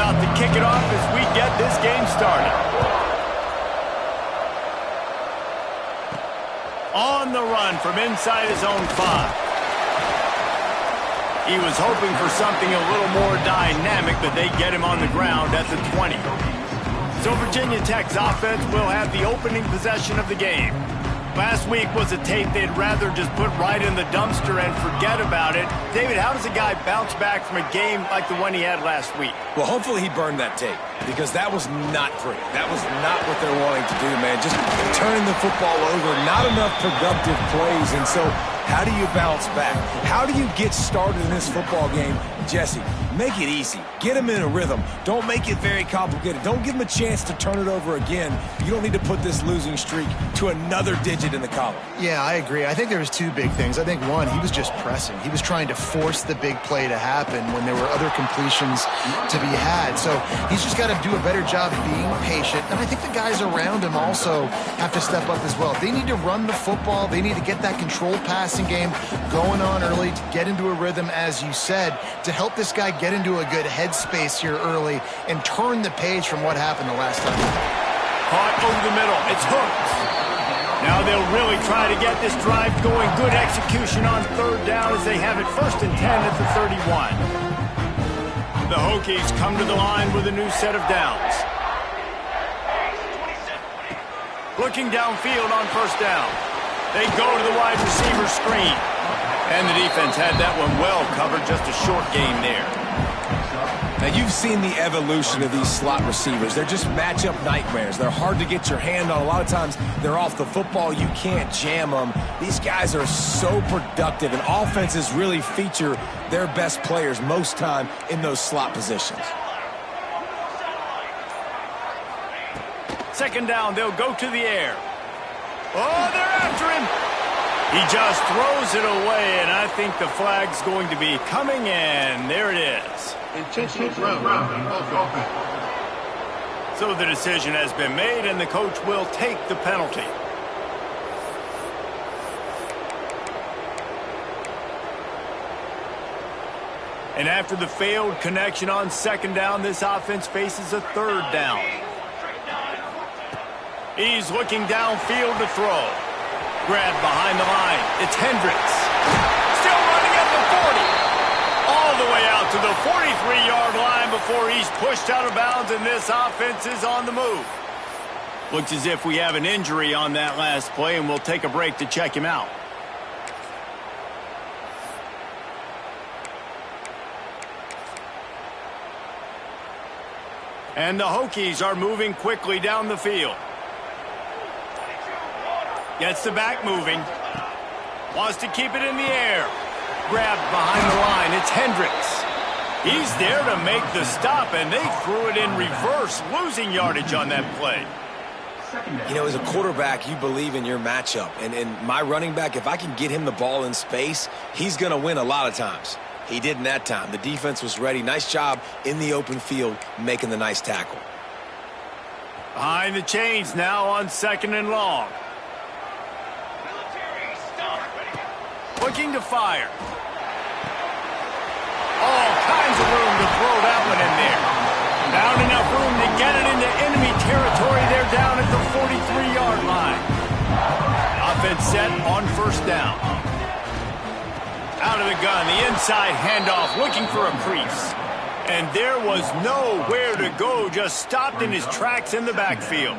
about to kick it off as we get this game started. On the run from inside his own 5. He was hoping for something a little more dynamic, but they get him on the ground at the 20. So Virginia Tech's offense will have the opening possession of the game. Last week was a tape they'd rather just put right in the dumpster and forget about it. David, how does a guy bounce back from a game like the one he had last week? Well, hopefully he burned that tape, because that was not pretty. That was not what they're wanting to do, man. Just turning the football over, not enough productive plays. And so how do you bounce back? How do you get started in this football game? Jesse, make it easy. Get him in a rhythm. Don't make it very complicated. Don't give him a chance to turn it over again. You don't need to put this losing streak to another digit in the column. Yeah, I agree. I think there was two big things. I think, one, he was just pressing. He was trying to force the big play to happen when there were other completions to be had. So he's just got to do a better job being patient. And I think the guys around him also have to step up as well. They need to run the football. They need to get that controlled passing game going on early to get into a rhythm, as you said, to help this guy get into a good headspace here early and turn the page from what happened the last time. Caught over the middle. It's hooked. Now they'll really try to get this drive going. Good execution on third down as they have it 1st and 10 at the 31. The Hokies come to the line with a new set of downs. Looking downfield on 1st down. They go to the wide receiver screen. And the defense had that one well covered, just a short game there. Now, you've seen the evolution of these slot receivers. They're just matchup nightmares. They're hard to get your hand on. A lot of times, they're off the football. You can't jam them. These guys are so productive, and offenses really feature their best players most time in those slot positions. 2nd down, they'll go to the air. Oh, they're after him. He just throws it away, and I think the flag's going to be coming in. There it is. Intentional grounding offense. So the decision has been made, and the coach will take the penalty. And after the failed connection on 2nd down, this offense faces a 3rd down. He's looking downfield to throw. Grabbed behind the line. It's Hendricks. Still running at the 40. All the way out to the 43-yard line before he's pushed out of bounds, and this offense is on the move. Looks as if we have an injury on that last play, and we'll take a break to check him out. And the Hokies are moving quickly down the field. Gets the back moving. Wants to keep it in the air. Grabbed behind the line. It's Hendricks. He's there to make the stop, and they threw it in reverse, losing yardage on that play. You know, as a quarterback, you believe in your matchup. And my running back, if I can get him the ball in space, he's going to win a lot of times. He didn't that time. The defense was ready. Nice job in the open field making the nice tackle. Behind the chains now on 2nd and long. Looking to fire. All kinds of room to throw that one in there. Not enough room to get it into enemy territory. They're down at the 43-yard line. Offense set on 1st down. Out of the gun, the inside handoff, looking for a crease. And there was nowhere to go, just stopped in his tracks in the backfield.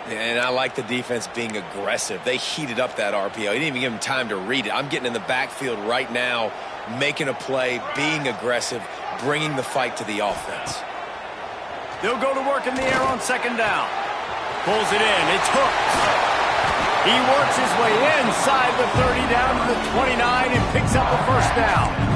And I like the defense being aggressive. They heated up that RPO. He didn't even give him time to read it. I'm getting in the backfield right now, making a play, being aggressive, bringing the fight to the offense. They'll go to work in the air on 2nd down. Pulls it in. It's hooked. He works his way inside the 30 down to the 29 and picks up a 1st down.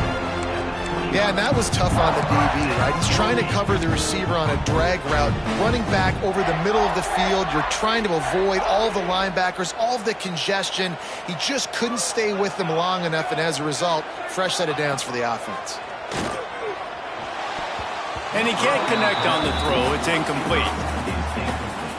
Yeah, and that was tough on the DB, right? He's trying to cover the receiver on a drag route, running back over the middle of the field. You're trying to avoid all the linebackers, all of the congestion. He just couldn't stay with them long enough, and as a result, fresh set of downs for the offense. And he can't connect on the throw. It's incomplete.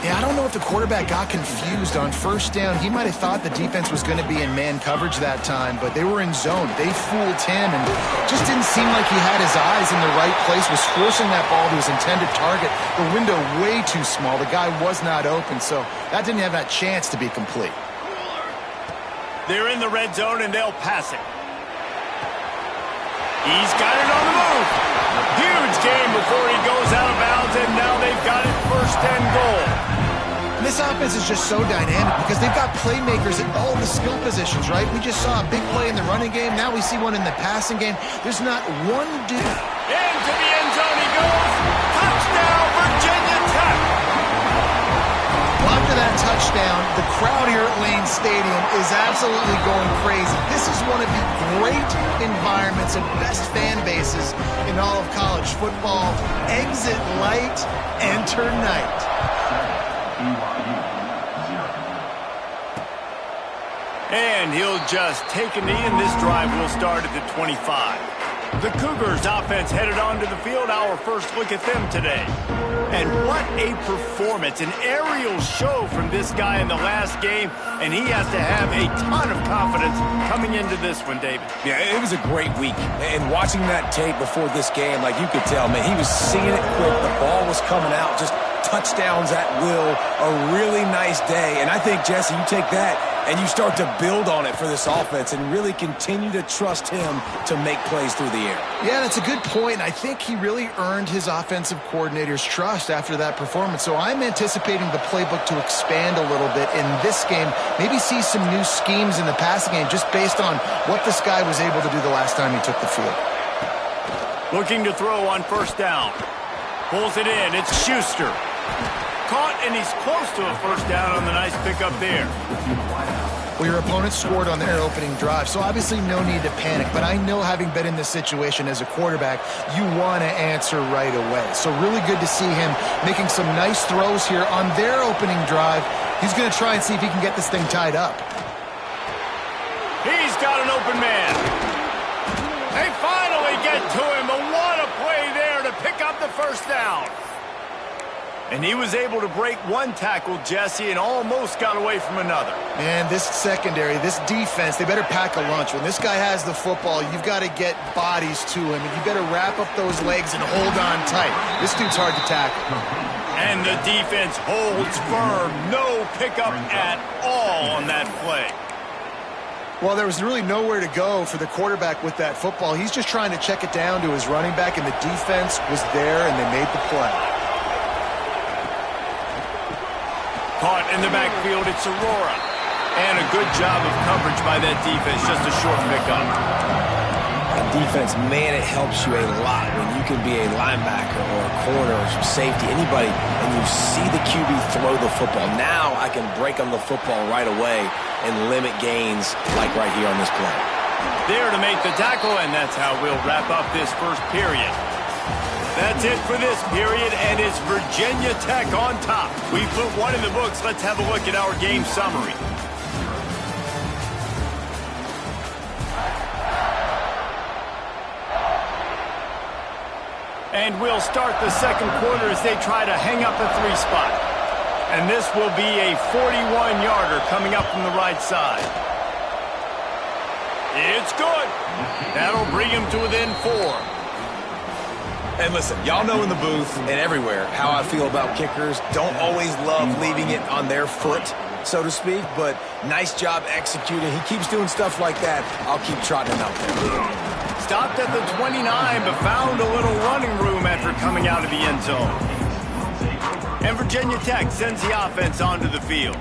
Yeah, I don't know if the quarterback got confused on first down. He might have thought the defense was going to be in man coverage that time, but they were in zone. They fooled him and just didn't seem like he had his eyes in the right place, was forcing that ball to his intended target. The window way too small. The guy was not open, so that didn't have that chance to be complete. They're in the red zone, and they'll pass it. He's got it on the move. Huge game before he goes out of bounds, and now they've got it first and goal. And this offense is just so dynamic because they've got playmakers at all the skill positions, right? We just saw a big play in the running game. Now we see one in the passing game. There's not one dude. Into the end zone he goes. Touchdown, Virginia Tech. After that touchdown, the crowd here at Lane Stadium is absolutely going crazy. This is one of the great environments and best fan bases in all of college football. Exit light, enter night. And he'll just take a knee, and this drive will start at the 25. The Cougars offense headed onto the field. Our first look at them today. And what a performance, an aerial show from this guy in the last game, and he has to have a ton of confidence coming into this one, David. Yeah, it was a great week. And watching that tape before this game, like you could tell, man, he was seeing it quick. The ball was coming out, just touchdowns at will. A really nice day. And I think, Jesse, you take that and you start to build on it for this offense and really continue to trust him to make plays through the air. Yeah, that's a good point. I think he really earned his offensive coordinator's trust after that performance. So I'm anticipating the playbook to expand a little bit in this game. Maybe see some new schemes in the passing game just based on what this guy was able to do the last time he took the field. Looking to throw on first down. Pulls it in. It's Schuster. Caught, and he's close to a first down on the nice pickup there. Well, your opponent scored on their opening drive, so obviously no need to panic. But I know, having been in this situation as a quarterback, you want to answer right away. So really good to see him making some nice throws here on their opening drive. He's going to try and see if he can get this thing tied up. He's got an open man. They finally get to him, but what a play there to pick up the first down. And he was able to break one tackle, Jesse, and almost got away from another. Man, this secondary, this defense, they better pack a lunch. When this guy has the football, you've got to get bodies to him, and you better wrap up those legs and hold on tight. This dude's hard to tackle. And the defense holds firm. No pickup at all on that play. Well, there was really nowhere to go for the quarterback with that football. He's just trying to check it down to his running back, and the defense was there, and they made the play. Caught in the backfield, it's Aurora. And a good job of coverage by that defense, just a short pickup. Defense, man, it helps you a lot when you can be a linebacker or a corner or some safety, anybody, and you see the QB throw the football. Now I can break on the football right away and limit gains like right here on this play. There to make the tackle, and that's how we'll wrap up this first period. That's it for this period, and it's Virginia Tech on top. We put one in the books. Let's have a look at our game summary. And we'll start the second quarter as they try to hang up a three spot. And this will be a 41-yarder coming up from the right side. It's good. That'll bring him to within 4. And listen, y'all know in the booth and everywhere how I feel about kickers. Don't always love leaving it on their foot, so to speak, but nice job executing. He keeps doing stuff like that. I'll keep trotting him out there. Stopped at the 29, but found a little running room after coming out of the end zone. And Virginia Tech sends the offense onto the field.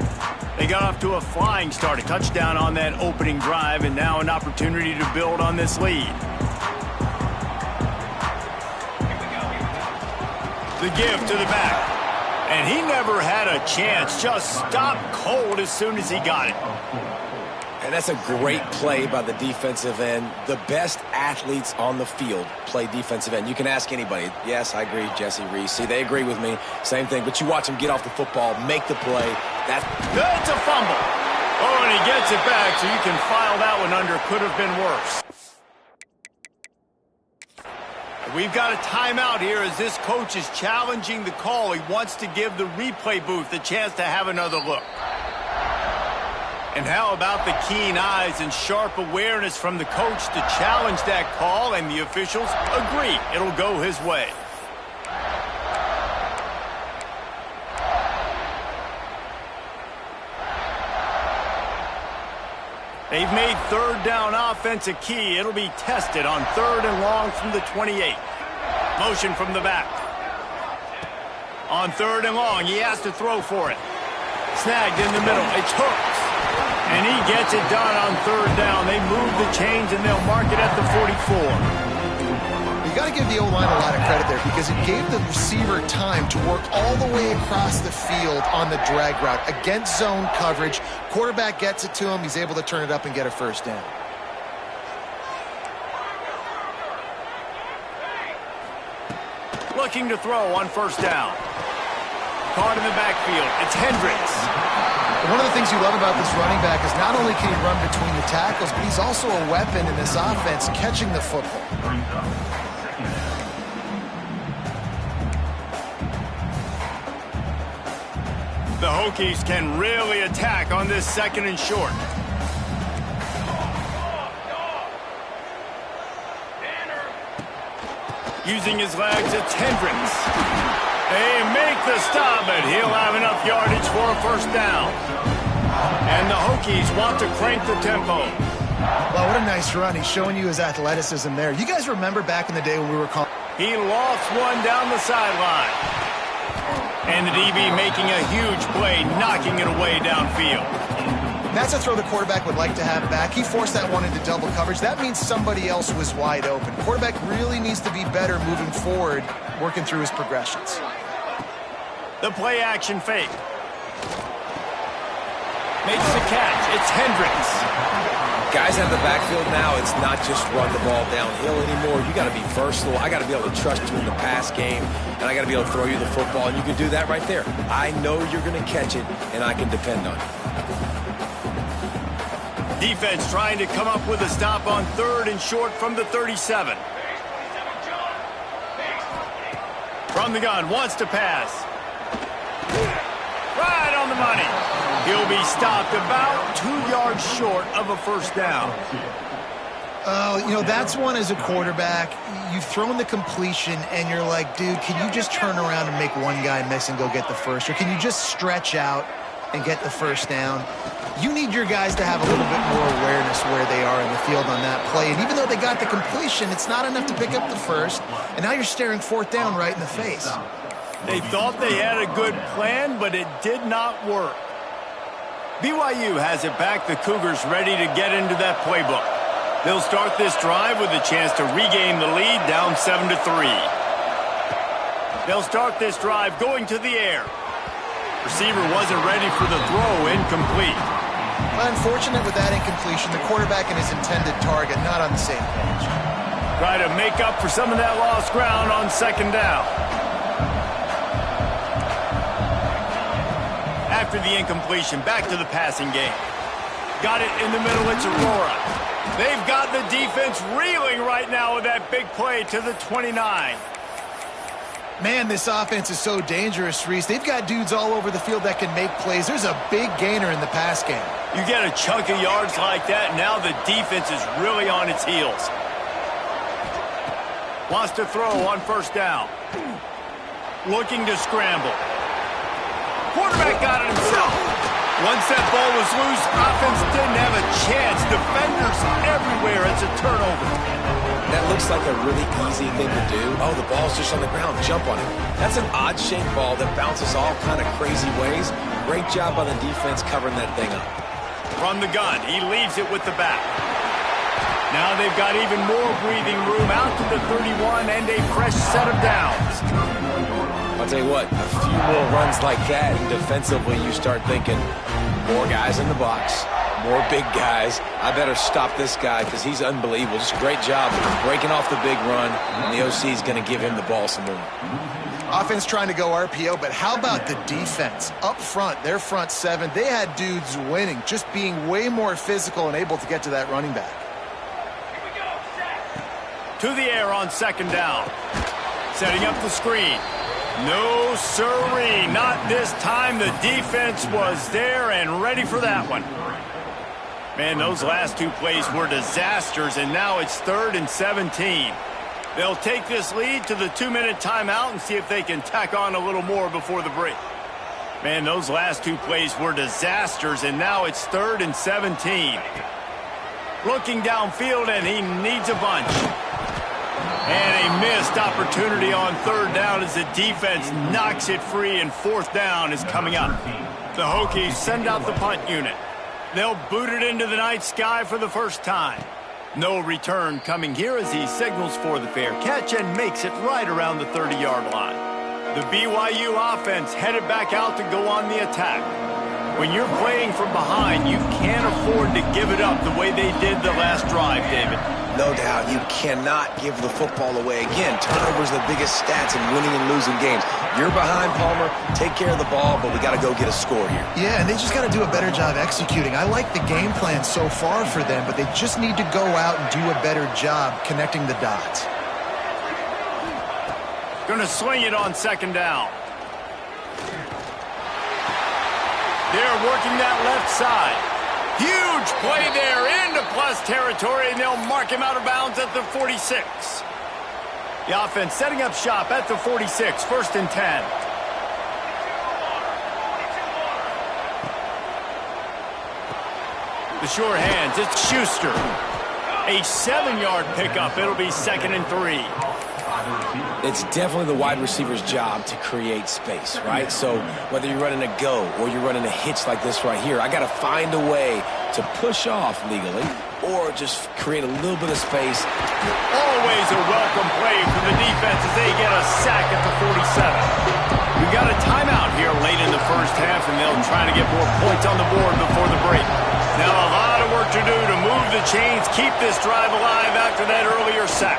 They got off to a flying start, a touchdown on that opening drive, and now an opportunity to build on this lead. The give to the back. And he never had a chance. Just stopped cold as soon as he got it. And that's a great play by the defensive end. The best athletes on the field play defensive end. You can ask anybody. Yes, I agree, Jesse Reese. See, they agree with me. Same thing. But you watch him get off the football, make the play. That's a fumble. Oh, and he gets it back, so you can file that one under. Could have been worse. We've got a timeout here as this coach is challenging the call. He wants to give the replay booth a chance to have another look. And how about the keen eyes and sharp awareness from the coach to challenge that call, and the officials agree it'll go his way. They've made third down offense a key. It'll be tested on 3rd and long from the 28. Motion from the back. On 3rd and long, he has to throw for it. Snagged in the middle. It's Hooks. And he gets it done on 3rd down. They move the chains, and they'll mark it at the 44. You got to give the O-line a lot of credit there because it gave the receiver time to work all the way across the field on the drag route against zone coverage. Quarterback gets it to him. He's able to turn it up and get a first down. Looking to throw on 1st down. Caught in the backfield. It's Hendricks. One of the things you love about this running back is not only can he run between the tackles, but he's also a weapon in this offense catching the football. The Hokies can really attack on this 2nd and short. Using his legs, it's Hendricks. They make the stop, but he'll have enough yardage for a 1st down. And the Hokies want to crank the tempo. Well, what a nice run. He's showing you his athleticism there. You guys remember back in the day when we were calling... He lofts one down the sideline. And the DB making a huge play, knocking it away downfield. That's a throw the quarterback would like to have back. He forced that one into double coverage. That means somebody else was wide open. Quarterback really needs to be better moving forward, working through his progressions. The play action fake. Makes the catch. It's Hendricks. Guys out of the backfield now, it's not just run the ball downhill anymore. You got to be versatile. I got to be able to trust you in the pass game, and I got to be able to throw you the football, and you can do that right there. I know you're going to catch it, and I can depend on it. Defense trying to come up with a stop on 3rd and short from the 37. From the gun, wants to pass. Right on the money. He'll be stopped about 2 yards short of a 1st down. You know, that's one as a quarterback. You've thrown the completion, and you're like, dude, can you just turn around and make one guy miss and go get the first? Or can you just stretch out and get the 1st down? You need your guys to have a little bit more awareness where they are in the field on that play. And even though they got the completion, it's not enough to pick up the 1st. And now you're staring 4th down right in the face. They thought they had a good plan, but it did not work. BYU has it back. The Cougars ready to get into that playbook. They'll start this drive with a chance to regain the lead, down 7-3. They'll start this drive going to the air. Receiver wasn't ready for the throw, incomplete. Well, unfortunate with that incompletion, the quarterback and his intended target not on the same page. Try to make up for some of that lost ground on 2nd down. After the incompletion, back to the passing game. Got it in the middle, it's Aurora. They've got the defense reeling right now with that big play to the 29. Man, this offense is so dangerous, Reese. They've got dudes all over the field that can make plays. There's a big gainer in the pass game. You get a chunk of yards like that, now the defense is really on its heels. Wants to throw on 1st down. Looking to scramble. Quarterback got it himself. Once that ball was loose, offense didn't have a chance. Defenders everywhere. It's a turnover. That looks like a really easy thing to do. Oh, the ball's just on the ground. Jump on it. That's an odd-shaped ball that bounces all kind of crazy ways. Great job on the defense covering that thing up. From the gun, he leaves it with the back. Now they've got even more breathing room out to the 31 and a fresh set of downs. I'll tell you what, a few more runs like that, and defensively you start thinking, more guys in the box, more big guys. I better stop this guy because he's unbelievable. Just a great job breaking off the big run, and the OC is going to give him the ball some more. Offense trying to go RPO, but how about the defense? Up front, their front 7, they had dudes winning, just being way more physical and able to get to that running back. To the air on second down. Setting up the screen. No sirree, not this time. The defense was there and ready for that one. Man, those last two plays were disasters, and now it's 3rd and 17. They'll take this lead to the 2-minute timeout and see if they can tack on a little more before the break. Man, those last two plays were disasters, and now it's 3rd and 17. Looking downfield, and he needs a bunch. And a missed opportunity on 3rd down as the defense knocks it free, and 4th down is coming up. The Hokies send out the punt unit. They'll boot it into the night sky for the first time. No return coming here as he signals for the fair catch and makes it right around the 30-yard line. The BYU offense headed back out to go on the attack. When you're playing from behind, you can't afford to give it up the way they did the last drive, David. No doubt, you cannot give the football away. Again, turnovers are the biggest stats in winning and losing games. You're behind, Palmer. Take care of the ball, but we got to go get a score here. Yeah, and they just got to do a better job executing. I like the game plan so far for them, but they just need to go out and do a better job connecting the dots. Going to swing it on second down. They're working that left side. Huge play there into plus territory, and they'll mark him out of bounds at the 46. The offense setting up shop at the 46, 1st and 10. The sure hands, it's Schuster. A 7-yard pickup. It'll be 2nd and 3. It's definitely the wide receiver's job to create space, right? So whether you're running a go or you're running a hitch like this right here, I got to find a way to push off legally or just create a little bit of space. Always a welcome play for the defense as they get a sack at the 47. We've got a timeout here late in the first half, and they'll try to get more points on the board before the break. Now a lot of work to do to move the chains, keep this drive alive after that earlier sack.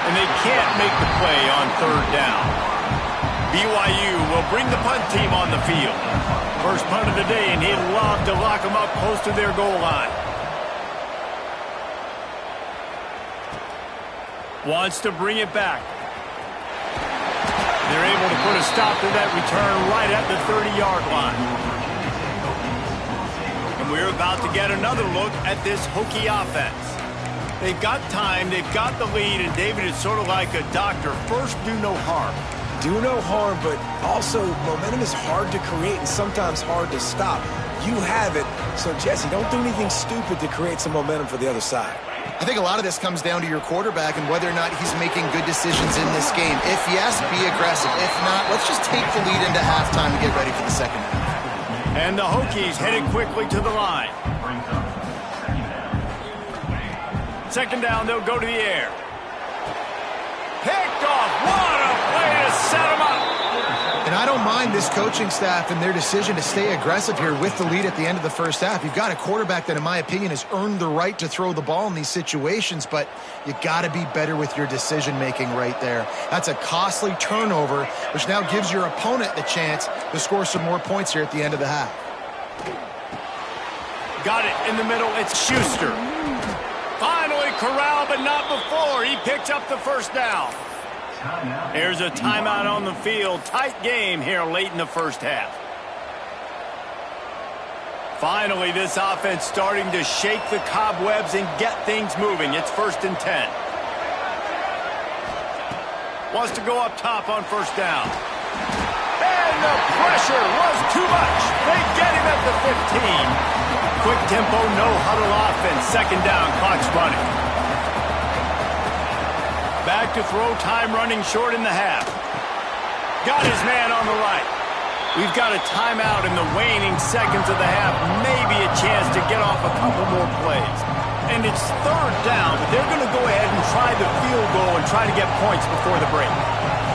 And they can't make the play on 3rd down. BYU will bring the punt team on the field. First punt of the day, and he'd love to lock them up close to their goal line. Wants to bring it back. They're able to put a stop to that return right at the 30-yard line. And we're about to get another look at this Hokie offense. They've got time, they've got the lead, and David is sort of like a doctor. First, do no harm. Do no harm, but also momentum is hard to create and sometimes hard to stop. You have it, so Jesse, don't do anything stupid to create some momentum for the other side. I think a lot of this comes down to your quarterback and whether or not he's making good decisions in this game. If yes, be aggressive. If not, let's just take the lead into halftime and get ready for the second half. And the Hokies headed quickly to the line. Second down, they'll go to the air. Picked off. What a play to set them up. And I don't mind this coaching staff and their decision to stay aggressive here with the lead at the end of the first half. You've got a quarterback that, in my opinion, has earned the right to throw the ball in these situations, but you got to be better with your decision-making right there. That's a costly turnover, which now gives your opponent the chance to score some more points here at the end of the half. Got it in the middle. It's Schuster. Finally corralled, but not before. He picks up the first down. There's a timeout on the field. Tight game here late in the first half. Finally, this offense starting to shake the cobwebs and get things moving. It's 1st and 10. Wants to go up top on 1st down. And the pressure was too much. They get him at the 15. Quick tempo, no huddle offense. 2nd down, clock's running. Back to throw, time running short in the half. Got his man on the right. We've got a timeout in the waning seconds of the half. Maybe a chance to get off a couple more plays. And it's 3rd down, but they're going to go ahead and try the field goal and try to get points before the break.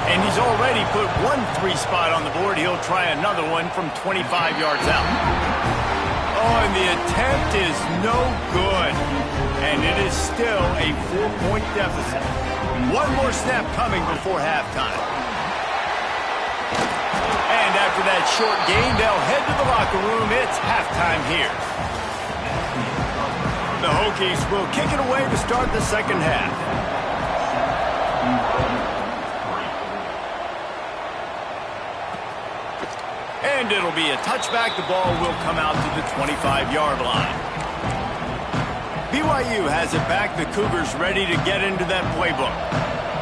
And he's already put 1-3 spot on the board. He'll try another one from 25 yards out. Oh, and the attempt is no good. And it is still a 4-point deficit. One more snap coming before halftime. And after that short gain, they'll head to the locker room. It's halftime here. The Hokies will kick it away to start the second half. And it'll be a touchback. The ball will come out to the 25-yard line. BYU has it back. The Cougars ready to get into that playbook.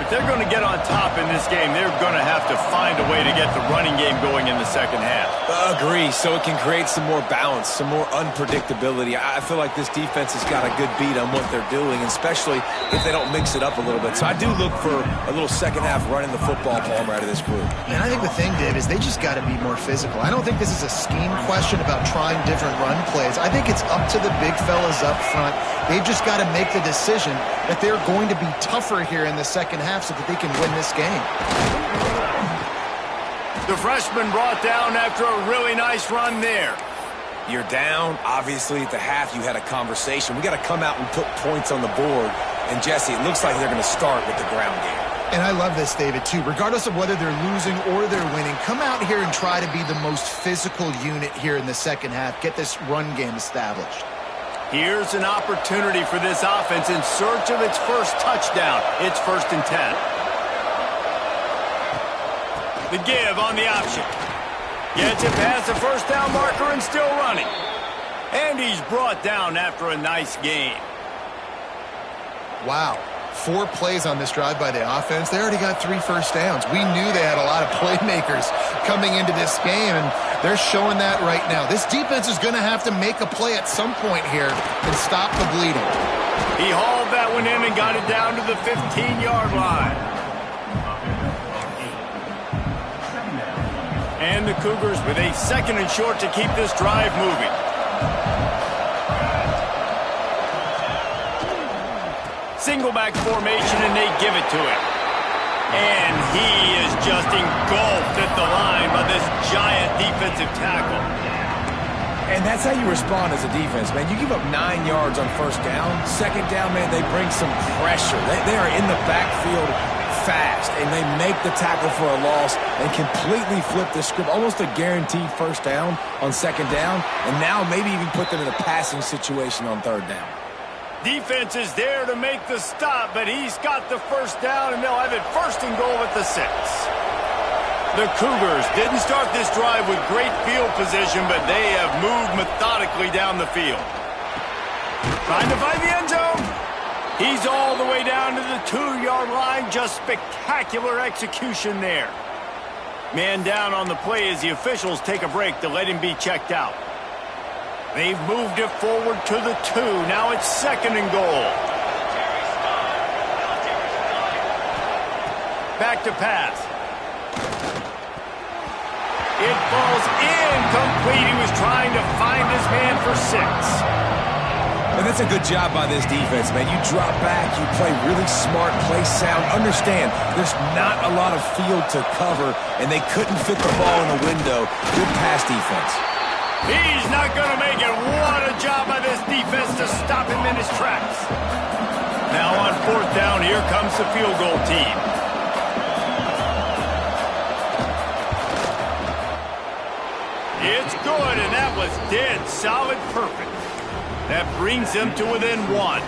If they're going to get on top in this game, they're going to have to find a way to get the running game going in the second half. Agree, so it can create some more balance, some more unpredictability. I feel like this defense has got a good beat on what they're doing, especially if they don't mix it up a little bit. So I do look for a little second half running the football Palmer out of this group. And I think the thing, Dave, is they just got to be more physical. I don't think this is a scheme question about trying different run plays. I think it's up to the big fellas up front. They've just got to make the decision that they're going to be tougher here in the second half so that they can win this game. The freshman brought down after a really nice run there. You're down. Obviously, at the half, you had a conversation. We got to come out and put points on the board. And, Jesse, it looks like they're going to start with the ground game. And I love this, David, too. Regardless of whether they're losing or they're winning, come out here and try to be the most physical unit here in the second half. Get this run game established. Here's an opportunity for this offense in search of its first touchdown. It's 1st and 10. The give on the option. Gets it past the first down marker and still running. And he's brought down after a nice gain. Wow. 4 plays on this drive by the offense. They already got 3 first downs. We knew they had a lot of playmakers coming into this game, and they're showing that right now. This defense is going to have to make a play at some point here and stop the bleeding. He hauled that one in and got it down to the 15-yard line. And the Cougars with a 2nd and short to keep this drive moving. Single back formation, and they give it to him. And he is just engulfed at the line by this giant defensive tackle. And that's how you respond as a defense, man. You give up 9 yards on first down. Second down, man, they bring some pressure. They are in the backfield fast, and they make the tackle for a loss and completely flip the script. Almost a guaranteed first down on second down, and now maybe even put them in a passing situation on third down. Defense is there to make the stop, but he's got the first down, and they'll have it 1st and goal at the 6. The Cougars didn't start this drive with great field position, but they have moved methodically down the field. Trying to find the end zone. He's all the way down to the 2-yard line. Just spectacular execution there. Man down on the play as the officials take a break to let him be checked out. They've moved it forward to the 2. Now it's 2nd and goal. Back to pass. It falls incomplete. He was trying to find his man for 6. And that's a good job by this defense, man. You drop back, you play really smart, play sound. Understand, there's not a lot of field to cover, and they couldn't fit the ball in the window. Good pass defense. He's not going to make it. What a job by this defense to stop him in his tracks. Now on 4th down, here comes the field goal team. It's good, and that was dead solid perfect. That brings them to within 1.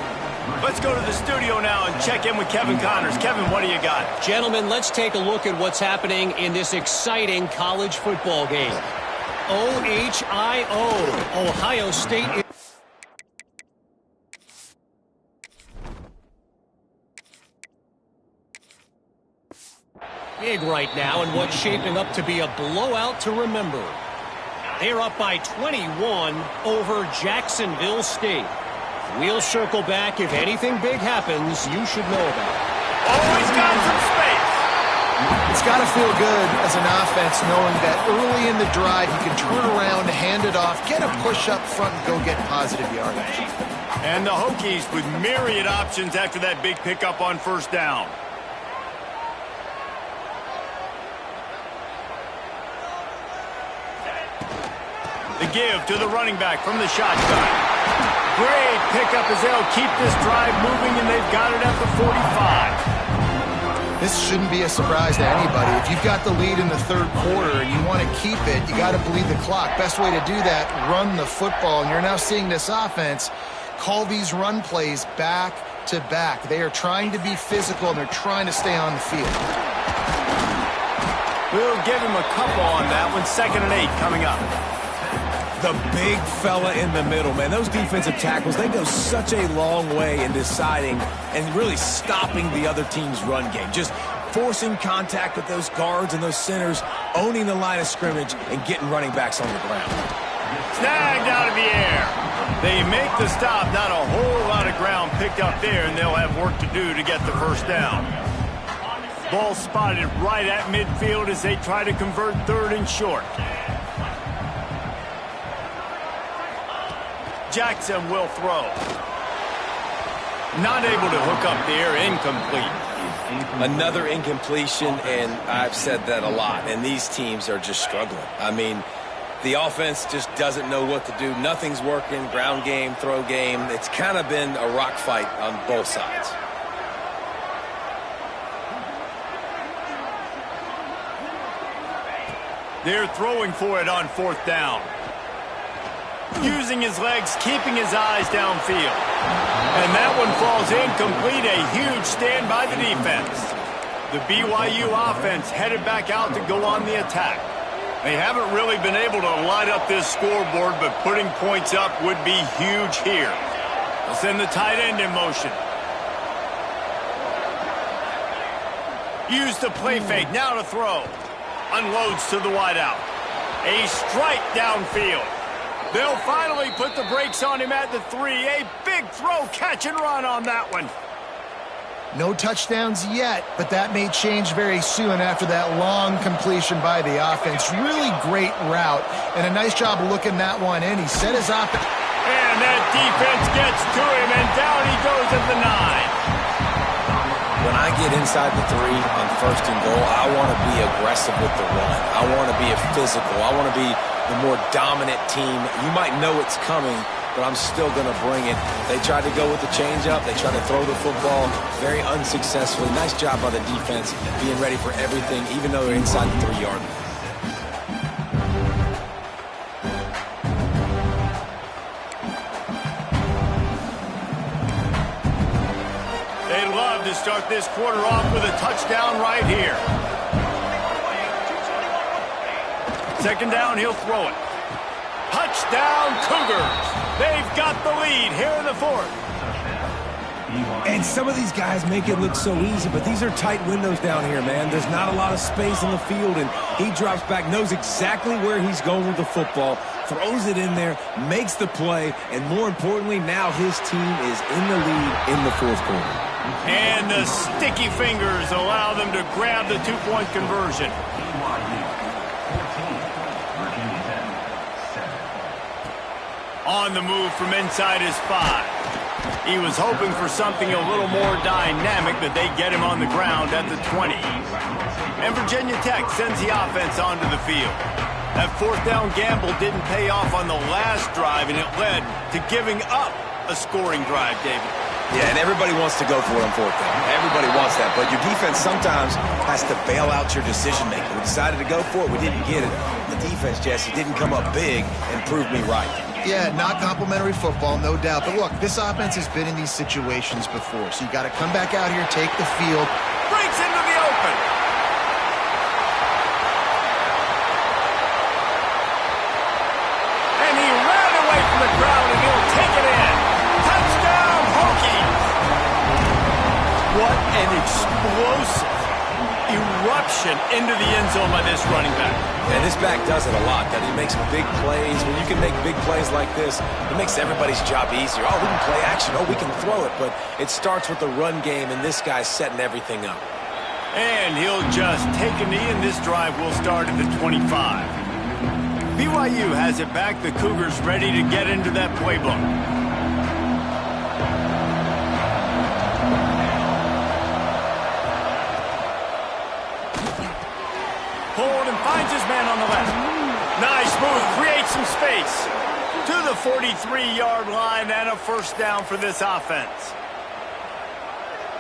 Let's go to the studio now and check in with Kevin Connors. Kevin, what do you got? Gentlemen, let's take a look at what's happening in this exciting college football game. OHIO, Ohio State. Big right now, and what's shaping up to be a blowout to remember. They're up by 21 over Jacksonville State. We'll circle back. If anything big happens, you should know about it. Oh, he's got some space. It's got to feel good as an offense knowing that early in the drive you can turn around, hand it off, get a push up front, and go get positive yardage. And the Hokies with myriad options after that big pickup on 1st down. The give to the running back from the shotgun. Great pickup as they'll keep this drive moving, and they've got it at the 45. This shouldn't be a surprise to anybody. If you've got the lead in the 3rd quarter and you want to keep it, you got to bleed the clock. Best way to do that, run the football. And you're now seeing this offense call these run plays back to back. They are trying to be physical, and they're trying to stay on the field. We'll give him a couple on that one. 2nd and 8 coming up. The big fella in the middle, man. Those defensive tackles, they go such a long way in deciding and really stopping the other team's run game. Just forcing contact with those guards and those centers, owning the line of scrimmage, and getting running backs on the ground. Snagged out of the air. They make the stop. Not a whole lot of ground picked up there, and they'll have work to do to get the first down. Ball spotted right at midfield as they try to convert 3rd and short. Jackson will throw. Not able to hook up there. Incomplete. Another incompletion, and I've said that a lot, and these teams are just struggling. I mean, the offense just doesn't know what to do. Nothing's working. Ground game, throw game. It's kind of been a rock fight on both sides. They're throwing for it on 4th down. Using his legs, keeping his eyes downfield. And that one falls incomplete. A huge stand by the defense. The BYU offense headed back out to go on the attack. They haven't really been able to light up this scoreboard, but putting points up would be huge here. They'll send the tight end in motion. Use the play fake, now to throw. Unloads to the wideout. A strike downfield. They'll finally put the brakes on him at the 3. A big throw, catch and run on that one. No touchdowns yet, but that may change very soon after that long completion by the offense. Really great route, and a nice job of looking that one in. He set his offense. And that defense gets to him, and down he goes at the 9. When I get inside the 3 on 1st and goal, I want to be aggressive with the run. I want to be a physical. I want to be the more dominant team. You might know it's coming, but I'm still going to bring it. They tried to go with the changeup. They tried to throw the football very unsuccessfully. Nice job by the defense being ready for everything, even though they're inside the 3-yard line. They love to start this quarter off with a touchdown right here. 2nd down, he'll throw it. Touchdown, Cougars. They've got the lead here in the 4th. And some of these guys make it look so easy, but these are tight windows down here, man. There's not a lot of space on the field, and he drops back, knows exactly where he's going with the football, throws it in there, makes the play, and more importantly, now his team is in the lead in the 4th quarter. And the sticky fingers allow them to grab the 2-point conversion. On the move from inside his 5. He was hoping for something a little more dynamic, but they get him on the ground at the 20. And Virginia Tech sends the offense onto the field. That 4th down gamble didn't pay off on the last drive, and it led to giving up a scoring drive, David. Yeah, and everybody wants to go for it on 4th down. Everybody wants that, but your defense sometimes has to bail out your decision-making. We decided to go for it. We didn't get it. The defense, Jesse, didn't come up big and prove me right. Yeah, not complimentary football, no doubt. But look, this offense has been in these situations before, so you got to come back out here, take the field. Breaks into the open. And he ran away from the crowd, and he'll take it in. Touchdown, Hokies. What an explosive eruption into the end zone by this running back. And this back does it a lot. That he makes big plays. When you can make big plays like this, it makes everybody's job easier. Oh, we can play action. Oh, we can throw it. But it starts with the run game, and this guy's setting everything up. And he'll just take a knee, and this drive will start at the 25. BYU has it back. The Cougars ready to get into that playbook. Hold and finds his man on the left. Nice move, creates some space. To the 43-yard line and a first down for this offense.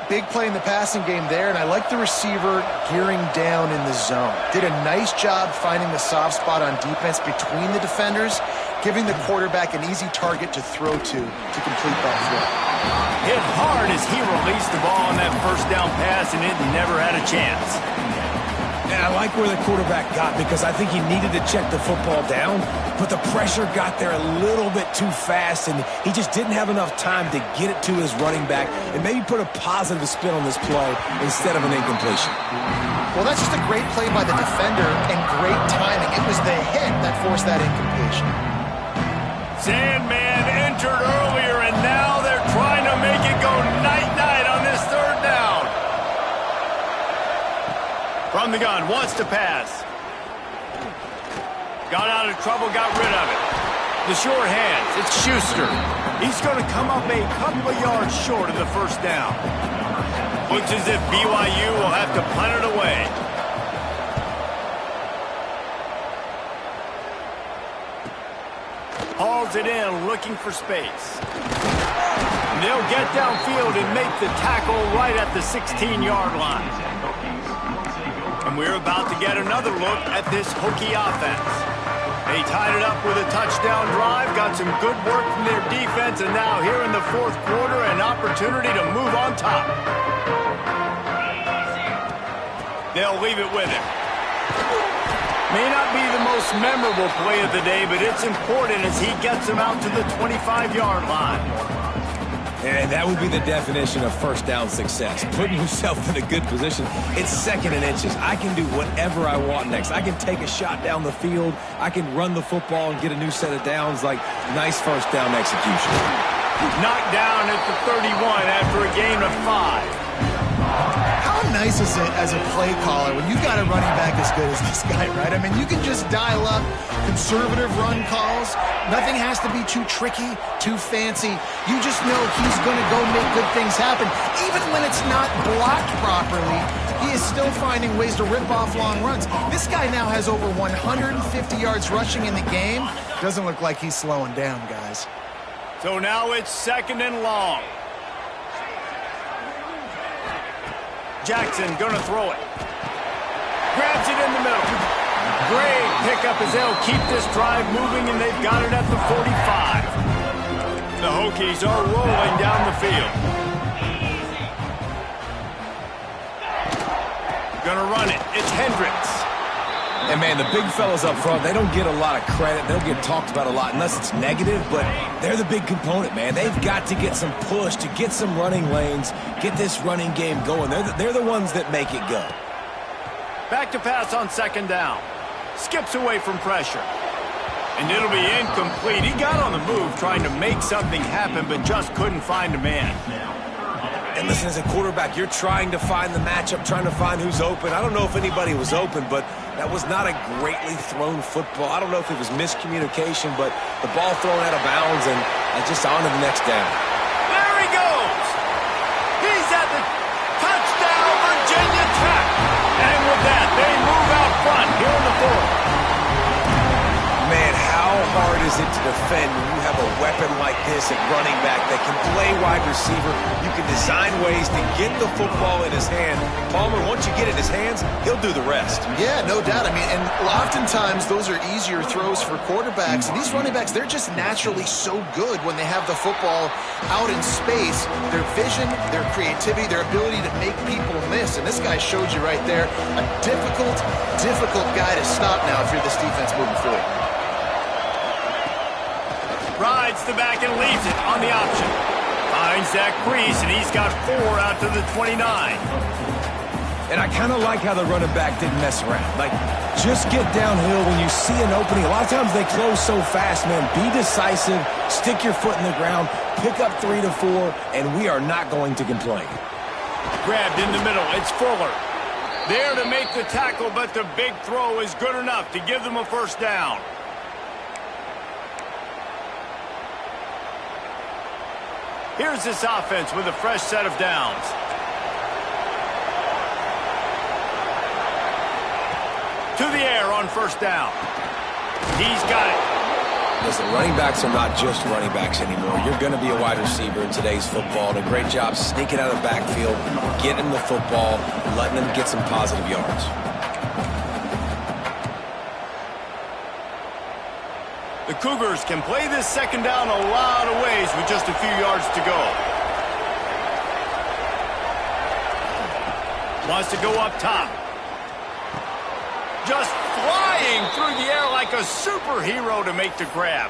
Big play in the passing game there, and I like the receiver gearing down in the zone. Did a nice job finding the soft spot on defense between the defenders giving the quarterback an easy target to throw to complete that throw. Hit hard as he released the ball on that first down pass, and it never had a chance. And I like where the quarterback got because I think he needed to check the football down, but the pressure got there a little bit too fast, and he just didn't have enough time to get it to his running back and maybe put a positive spin on this play instead of an incompletion. Well, that's just a great play by the defender and great timing. It was the hit that forced that incompletion. Sandman entered earlier, and now they're trying to make it go night-night on this third down. From the gun, wants to pass. Got out of trouble, got rid of it. The short hands, it's Schuster. He's going to come up a couple of yards short of the first down. Looks as if BYU will have to punt it away. Hauls it in, looking for space. They'll get downfield and make the tackle right at the 16-yard line. And we're about to get another look at this Hokie offense. They tied it up with a touchdown drive, got some good work from their defense, and now here in the fourth quarter, an opportunity to move on top. They'll leave it with him. May not be the most memorable play of the day, but it's important as he gets them out to the 25-yard line. And that would be the definition of first down success. Putting yourself in a good position. It's second and inches. I can do whatever I want next. I can take a shot down the field. I can run the football and get a new set of downs. Like, nice first down execution. Knocked down at the 31 after a gain of 5. How nice is it as a play caller when you've got a running back as good as this guy, right? I mean, you can just dial up conservative run calls. Nothing has to be too tricky, too fancy. You just know he's going to go make good things happen. Even when it's not blocked properly, he is still finding ways to rip off long runs. This guy now has over 150 yards rushing in the game. Doesn't look like he's slowing down, guys. So now it's second and long. Jackson gonna throw it. Grabs it in the middle. Great pickup as they'll keep this drive moving, and they've got it at the 45. The Hokies are rolling down the field. Gonna run it. It's Hendricks. And, man, the big fellas up front, they don't get a lot of credit. They'll get talked about a lot unless it's negative, but they're the big component, man. They've got to get some push, to get some running lanes, get this running game going. They're the ones that make it go. Back to pass on second down. Skips away from pressure. And it'll be incomplete. He got on the move trying to make something happen, but just couldn't find a man. And listen, as a quarterback, you're trying to find the matchup, trying to find who's open. I don't know if anybody was open, but that was not a greatly thrown football. I don't know if it was miscommunication, but the ball thrown out of bounds and just on to the next down. There he goes. He's at the touchdown, Virginia Tech. And with that, they move out front here in the fourth. Man, how hard is it to defend when you have a weapon like this at running back that can play wide receiver? You can design ways to get the football in his hand. Palmer, once you get it in his hands, he'll do the rest. Yeah, no doubt. I mean, and oftentimes those are easier throws for quarterbacks. And these running backs, they're just naturally so good when they have the football out in space. Their vision, their creativity, their ability to make people miss. And this guy showed you right there, a difficult guy to stop now if you're this defense moving forward. Rides the back and leaves it on the option. Finds that crease, and he's got 4 out to the 29. And I kind of like how the running back didn't mess around. Like, just get downhill when you see an opening. A lot of times they close so fast, man. Be decisive, stick your foot in the ground, pick up 3 to 4, and we are not going to complain. Grabbed in the middle. It's Fuller. There to make the tackle, but the big throw is good enough to give them a first down. Here's this offense with a fresh set of downs. To the air on first down. He's got it. Listen, running backs are not just running backs anymore. You're going to be a wide receiver in today's football. And a great job sneaking out of the backfield, getting the football, letting them get some positive yards. The Cougars can play this second down a lot of ways with just a few yards to go. Wants to go up top. Just flying through the air like a superhero to make the grab.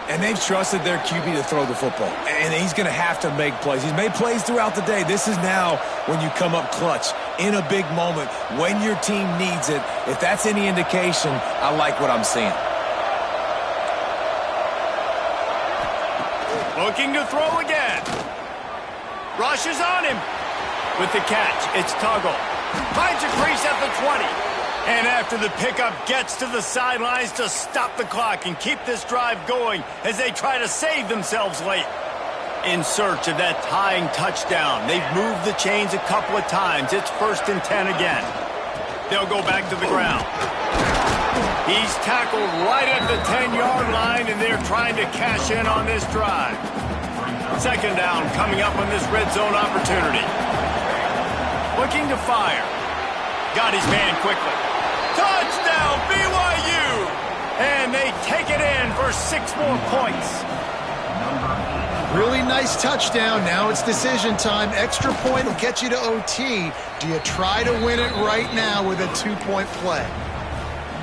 And they've trusted their QB to throw the football. And he's going to have to make plays. He's made plays throughout the day. This is now when you come up clutch in a big moment when your team needs it. If that's any indication, I like what I'm seeing. Looking to throw again. Rushes on him. With the catch, it's Tuggle. Finds a crease at the 20. And after the pickup, gets to the sidelines to stop the clock and keep this drive going as they try to save themselves late. In search of that tying touchdown. They've moved the chains a couple of times. It's 1st and 10 again. They'll go back to the ground. He's tackled right at the 10-yard line, and they're trying to cash in on this drive. 2nd down coming up on this red zone opportunity. Looking to fire. Got his man quickly. Touchdown, BYU! And they take it in for 6 more points. Really nice touchdown. Now it's decision time. Extra point will get you to OT. Do you try to win it right now with a 2-point play?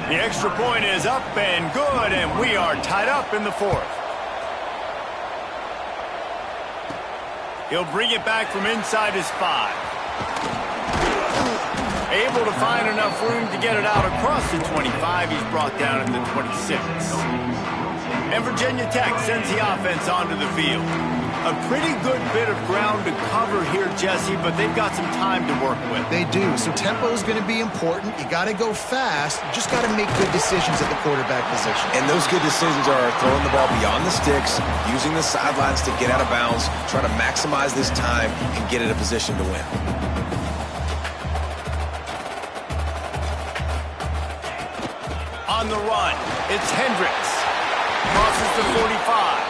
The extra point is up and good, and we are tied up in the 4th. He'll bring it back from inside his 5. Able to find enough room to get it out across the 25. He's brought down at the 26. And Virginia Tech sends the offense onto the field. A pretty good bit of ground to cover here, Jesse, but they've got some time to work with. They do. So tempo is going to be important. You got to go fast. You just got to make good decisions at the quarterback position. And those good decisions are throwing the ball beyond the sticks, using the sidelines to get out of bounds, try to maximize this time and get in a position to win. On the run, it's Hendricks. Crosses the 45.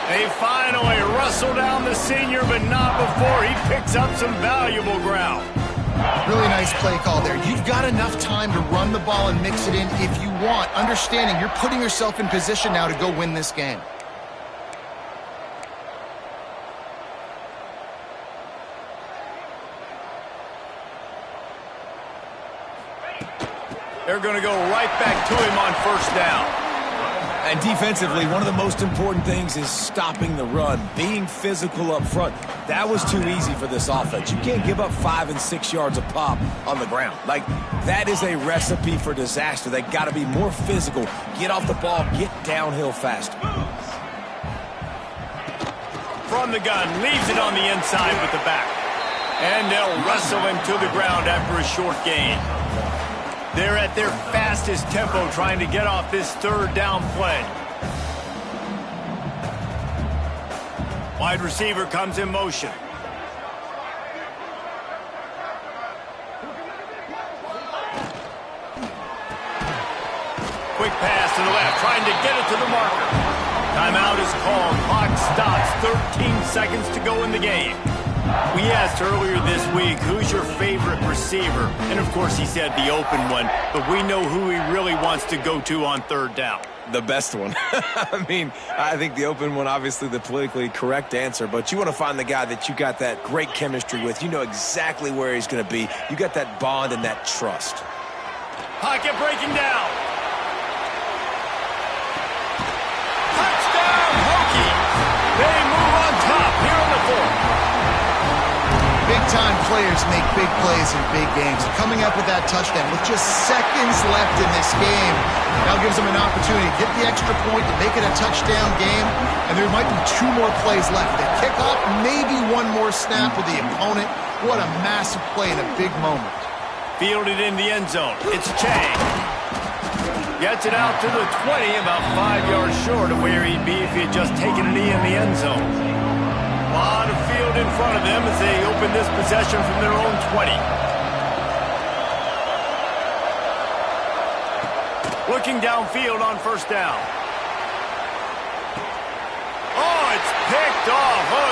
They finally wrestle down the senior, but not before he picks up some valuable ground. Really nice play call there. You've got enough time to run the ball and mix it in if you want, understanding you're putting yourself in position now to go win this game. They're going to go right back to him on 1st down. And defensively, one of the most important things is stopping the run, being physical up front. That was too easy for this offense. You can't give up 5 and 6 yards a pop on the ground. Like, that is a recipe for disaster. They got to be more physical, get off the ball, get downhill faster. From the gun, leaves it on the inside with the back. And they'll wrestle him to the ground after a short gain. They're at their fastest tempo trying to get off this 3rd down play. Wide receiver comes in motion. Quick pass to the left, trying to get it to the marker. Timeout is called. Clock stops. 13 seconds to go in the game. We asked earlier this week, who's your favorite receiver? And, of course, he said the open one, but we know who he really wants to go to on 3rd down. The best one. I mean, I think the open one, obviously the politically correct answer, but you want to find the guy that you got that great chemistry with. You know exactly where he's going to be. You got that bond and that trust. Pocket breaking down. Touchdown, Hokie. They move on top here in the 4th. Big-time players make big plays in big games. Coming up with that touchdown with just seconds left in this game now gives them an opportunity to get the extra point to make it a touchdown game, and there might be 2 more plays left. They kick off, maybe 1 more snap with the opponent. What a massive play in a big moment. Fielded in the end zone. It's Chang. Gets it out to the 20, about 5 yards short of where he'd be if he had just taken a knee in the end zone. A lot of field in front of them as they open this possession from their own 20. Looking downfield on 1st down. Oh, it's picked off. Oh,